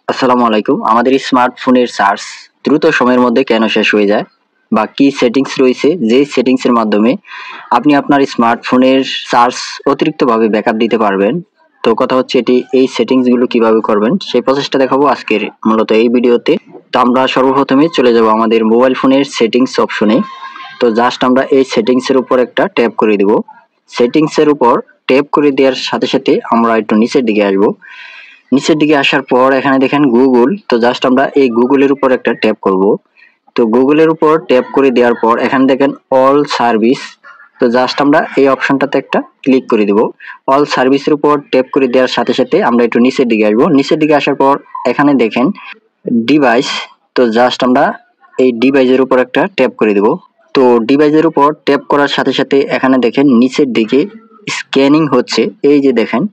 আসসালামু আলাইকুম। আমাদের স্মার্টফোনের চার্জ দ্রুত সময়ের মধ্যে কেন শেষ হয়ে যায় বা কি সেটিংস রয়েছে যেই সেটিংস এর মাধ্যমে আপনি আপনার স্মার্টফোনের চার্জ অতিরিক্তভাবে ব্যাকআপ দিতে পারবেন। তো কথা হচ্ছে এই সেটিংস গুলো কিভাবে করবেন সেই প্রসেসটা দেখাবো আজকের মূলত এই ভিডিওতে। তো আমরা সর্বপ্রথমে চলে যাব আমাদের মোবাইল ফোনের সেটিংস অপশনে। তো জাস্ট আমরা এই সেটিংস এর উপর একটা ট্যাপ করে দিব। সেটিংস এর উপর ট্যাপ করে দেওয়ার সাথে সাথে আমরা একটু নিচের দিকে আসবো। নিচের দিকে আসার পর এখানে দেখেন গুগল। তো জাস্ট আমরা এই গুগলের উপর একটা ট্যাপ করব। তো গুগলের উপর ট্যাপ করে দেওয়ার পর এখানে দেখেন অল সার্ভিস। তো জাস্ট আমরা এই অপশনটাতে একটা ক্লিক করে দেব। অল সার্ভিসের উপর ট্যাপ করে দেওয়ার সাথে সাথে আমরা একটু নিচের দিকে আসবো। নিচের দিকে আসার পর এখানে দেখেন ডিভাইস। তো জাস্ট আমরা এই ডিভাইসের উপর একটা ট্যাপ করে দেব। তো ডিভাইসের উপর ট্যাপ করার সাথে সাথে এখানে দেখেন নিচের দিকে স্ক্যানিং হচ্ছে। এই যে দেখেন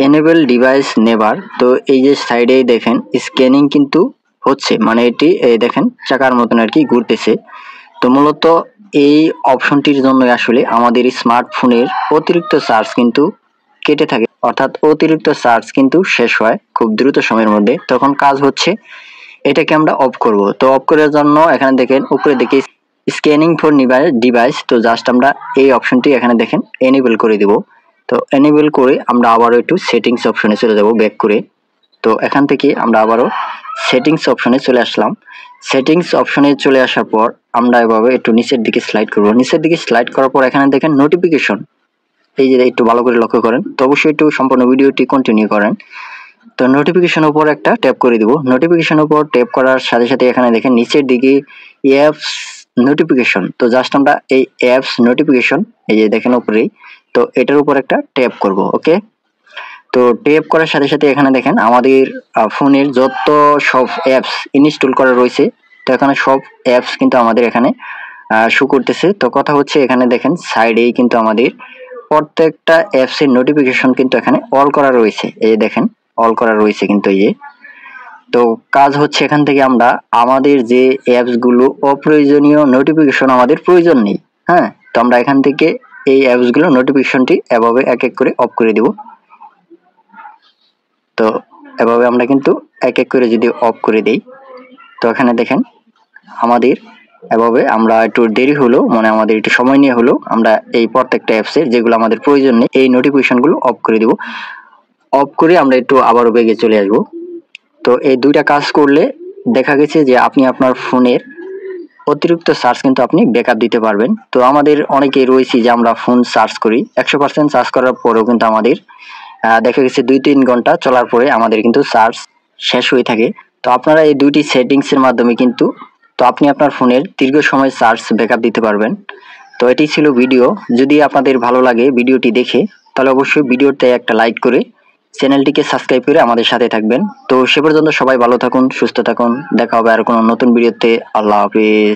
এনেবল ডিভাইস নেভার। তো এই যে সাইডে দেখেন স্ক্যানিং কিন্তু হচ্ছে, মানে এটি এই দেখেন চাকার মতন আর কি ঘুরতেছে। তো মূলত এই অপশনটির জন্য আসলে আমাদের স্মার্টফোনের অতিরিক্ত চার্জ কিন্তু কেটে থাকে, অর্থাৎ অতিরিক্ত চার্জ কিন্তু শেষ হয় খুব দ্রুত সময়ের মধ্যে। তখন কাজ হচ্ছে এটাকে আমরা অফ করব। তো অফ করার জন্য এখানে দেখেন উপরে দিকে স্ক্যানিং ফর ডিভাইস। তো জাস্ট আমরা এই অপশনটি এখানে দেখেন এনেবল করে দিব। তো এনেবল করে আমরা আবারও একটু সেটিংস অপশনে চলে যাব ব্যাক করে। তো এখান থেকে আমরা আবারও সেটিংস অপশনে চলে আসলাম। সেটিংস অপশনে চলে আসার পর আমরা এভাবে একটু নিচের দিকে স্লাইড করব। নিচের দিকে স্লাইড করার পর এখানে দেখেন নোটিফিকেশন। এই যে একটু ভালো করে লক্ষ্য করেন। তো অবশ্যই একটু সম্পূর্ণ ভিডিওটি কন্টিনিউ করেন। তো নোটিফিকেশন উপর একটা ট্যাপ করে দিব। নোটিফিকেশন উপর ট্যাপ করার সাথে সাথে এখানে দেখেন নিচের দিকে অ্যাপস নোটিফিকেশন। তো জাস্ট আমরা এই অ্যাপস নোটিফিকেশন এই যে দেখেন উপরেই, তো এটার উপর একটা ট্যাপ করব। ওকে, তো ট্যাপ করার সাথে সাথে এখানে দেখেন আমাদের ফোনের যত সব অ্যাপস ইনস্টল করা রয়েছে, তো এখানে সব অ্যাপস কিন্তু আমাদের এখানে শো করতেছে। তো কথা হচ্ছে এখানে দেখেন সাইডেই কিন্তু আমাদের প্রত্যেকটা অ্যাপস এর নোটিফিকেশন কিন্তু এখানে অল করা রয়েছে। এই দেখেন অল করা রয়েছে কিন্তু এই যে। তো কাজ হচ্ছে এখান থেকে আমরা আমাদের যে অ্যাপস গুলো অপ্রয়োজনীয় নোটিফিকেশন আমাদের প্রয়োজন নেই, হ্যাঁ, তো আমরা এখান থেকে এই অ্যাপস গুলো নোটিফিকেশনটি এভাবে এক এক করে অফ করে দিব। তো এভাবে আমরা কিন্তু এক এক করে যদি অফ করে দেই, তো এখানে দেখেন আমাদের এভাবে আমরা একটু দেরি হলো, মানে আমাদের একটু সময় নিয়ে হলো, আমরা এই প্রত্যেকটা অ্যাপসের যেগুলো আমাদের প্রয়োজন নেই এই নোটিফিকেশনগুলো অফ করে দিব। অফ করে আমরা একটু আবারও বেগে চলে আসবো। তো এই দুইটা কাজ করলে দেখা গেছে যে আপনি আপনার ফোনের অতিরিক্ত চার্জ কিন্তু আপনি ব্যাকআপ দিতে পারবেন। তো আমাদের অনেকেই রয়েছে যে আমরা ফোন চার্জ করি 100% চার্জ করার পরেও কিন্তু আমাদের দেখা গেছে 2-3 ঘন্টা চলার পরে আমাদের কিন্তু চার্জ শেষ হয়ে থাকে। তো আপনারা এই দুইটি সেটিংস এর মাধ্যমে কিন্তু তো আপনি আপনার ফোনের দীর্ঘ সময় চার্জ ব্যাকআপ দিতে পারবেন। তো এটি ছিল ভিডিও। যদি আপনাদের ভালো লাগে ভিডিওটি দেখে, তাহলে অবশ্যই ভিডিওতে একটা লাইক করে চ্যানেলটিকে সাবস্ক্রাইব করে আমাদের সাথে থাকবেন। তো সে পর্যন্ত সবাই ভালো থাকুন, সুস্থ থাকুন। দেখা হবে আর কোনো নতুন ভিডিওতে। আল্লাহ হাফেজ।